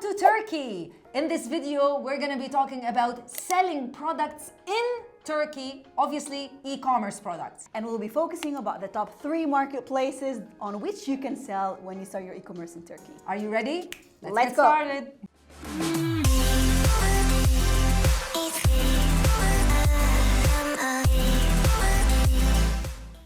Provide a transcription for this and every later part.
to Turkey. In this video, we're going to be talking about selling products in Turkey, obviously e-commerce products. And we'll be focusing about the top 3 marketplaces on which you can sell when you start your e-commerce in Turkey. Are you ready? Let's get go. started.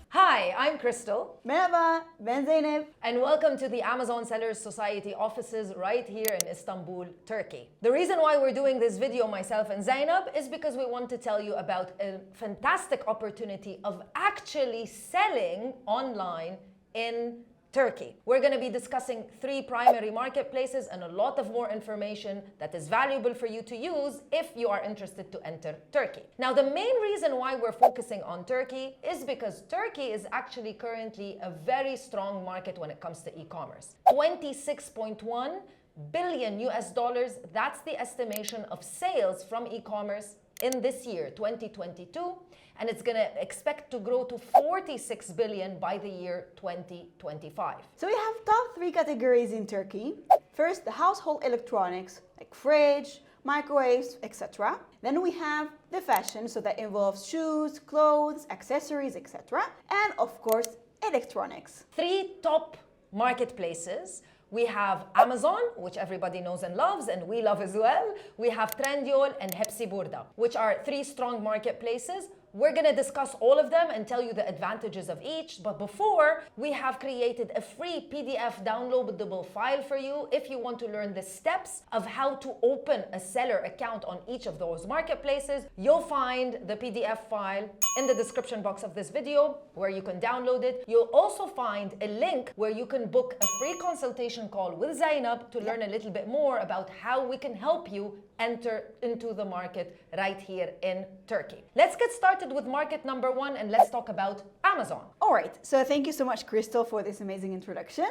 Hi, I'm Crystal. Merhaba, ben Zeynep. And welcome to the Amazon Sellers Society offices right here in Istanbul, Turkey. The reason why we're doing this video, myself and Zainab, is because we want to tell you about a fantastic opportunity of actually selling online in Turkey. We're going to be discussing 3 primary marketplaces and a lot of more information that is valuable for you to use if you are interested to enter Turkey. Now, the main reason why we're focusing on Turkey is because Turkey is actually currently a very strong market when it comes to e-commerce. 26.1 billion US dollars, that's the estimation of sales from e-commerce in this year, 2022, and it's going to expect to grow to 46 billion by the year 2025. So we have top 3 categories in Turkey. First, the household electronics like fridge, microwaves, etc. Then we have the fashion, so that involves shoes, clothes, accessories, etc. And of course, electronics. 3 top marketplaces. We have Amazon, which everybody knows and loves, and we love as well. We have Trendyol and Hepsiburada, which are 3 strong marketplaces. We're going to discuss all of them and tell you the advantages of each. But before, we have created a free PDF downloadable file for you if you want to learn the steps of how to open a seller account on each of those marketplaces. You'll find the PDF file in the description box of this video where you can download it. You'll also find a link where you can book a free consultation call with Zainab to learn a little bit more about how we can help you enter into the market right here in Turkey. Let's get started with market number 1 and let's talk about Amazon. All right, so thank you so much, Crystal, for this amazing introduction.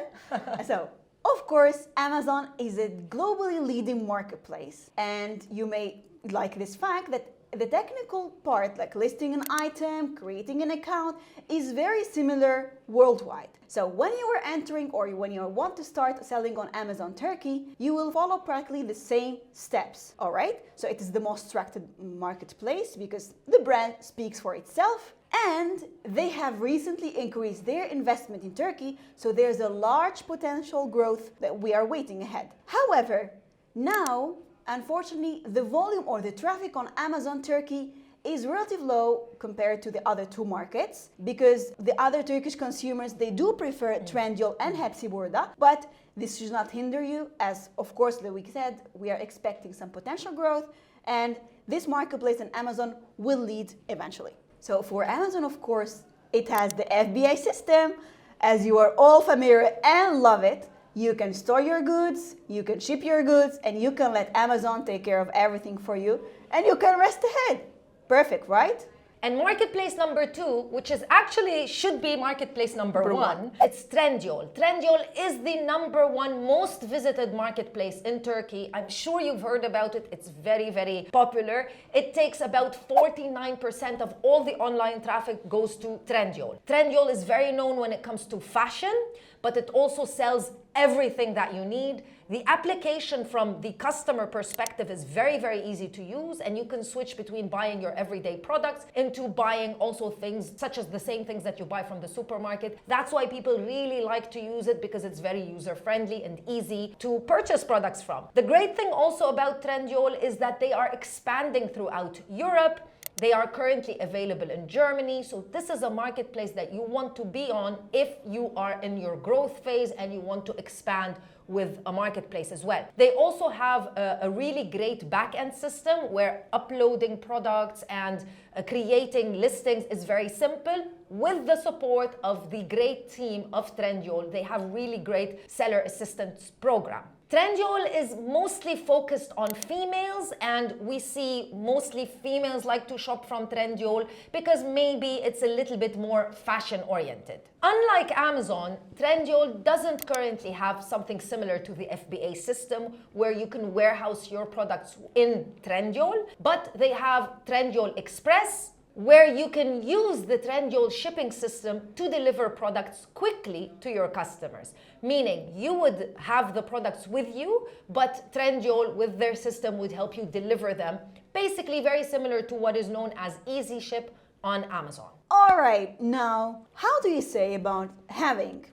So, of course, Amazon is a globally leading marketplace, and you may like this fact that the technical part, like listing an item, creating an account, is very similar worldwide. So when you are entering or when you want to start selling on Amazon Turkey, you will follow practically the same steps, all right? So it is the most trusted marketplace because the brand speaks for itself, and they have recently increased their investment in Turkey, so there's a large potential growth that we are waiting ahead. However, now, unfortunately, the volume or the traffic on Amazon Turkey is relatively low compared to the other 2 markets because the other Turkish consumers, they do prefer Trendyol and Hepsiburada, but this should not hinder you as, of course, like we said, we are expecting some potential growth and this marketplace and Amazon will lead eventually. So for Amazon, of course, it has the FBA system, as you are all familiar and love it. You can store your goods, you can ship your goods, and you can let Amazon take care of everything for you, and you can rest ahead. Perfect, right? And marketplace number 2, which is actually should be marketplace number 1, it's Trendyol. Trendyol is the number 1 most visited marketplace in Turkey. I'm sure you've heard about it. It's very, very popular. It takes about 49% of all the online traffic goes to Trendyol. Trendyol is very known when it comes to fashion, but it also sells everything that you need. The application from the customer perspective is very, very easy to use, and you can switch between buying your everyday products into buying also things such as the same things that you buy from the supermarket. That's why people really like to use it because it's very user-friendly and easy to purchase products from. The great thing also about Trendyol is that they are expanding throughout Europe. They are currently available in Germany, so this is a marketplace that you want to be on if you are in your growth phase and you want to expand with a marketplace as well. They also have a really great back-end system where uploading products and creating listings is very simple with the support of the great team of Trendyol. They have really great seller assistance program. Trendyol is mostly focused on females, and we see mostly females like to shop from Trendyol because maybe it's a little bit more fashion oriented. Unlike Amazon, Trendyol doesn't currently have something similar to the FBA system where you can warehouse your products in Trendyol, but they have Trendyol Express, where you can use the Trendyol shipping system to deliver products quickly to your customers. Meaning you would have the products with you, but Trendyol with their system would help you deliver them. Basically very similar to what is known as Easy Ship on Amazon. All right, now, how do you say about having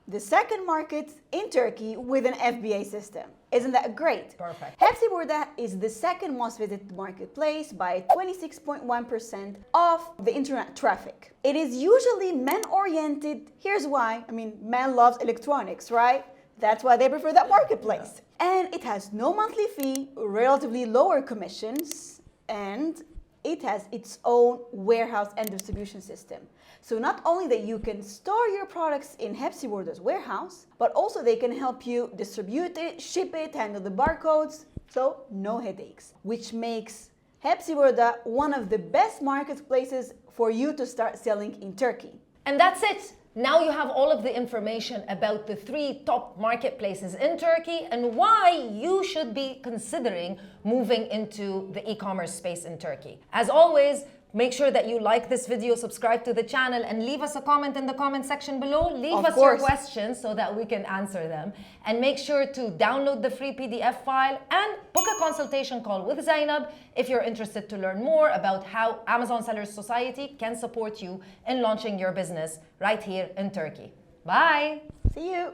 the second market in Turkey with an FBA system? Isn't that great? Perfect. Hepsiburada is the second most visited marketplace by 26.1% of the internet traffic. It is usually men-oriented. Here's why. I mean, men love electronics, right? That's why they prefer that marketplace. And it has no monthly fee, relatively lower commissions, and it has its own warehouse and distribution system. So not only that you can store your products in Hepsiburada's warehouse, but also they can help you distribute it, ship it, handle the barcodes, so no headaches. Which makes Hepsiburada one of the best marketplaces for you to start selling in Turkey. And that's it. Now you have all of the information about the 3 top marketplaces in Turkey and why you should be considering moving into the e-commerce space in Turkey. As always, make sure that you like this video, subscribe to the channel, and leave us a comment in the comment section below. Leave us your questions so that we can answer them. And make sure to download the free PDF file and book a consultation call with Zainab if you're interested to learn more about how Amazon Sellers Society can support you in launching your business right here in Turkey. Bye! See you!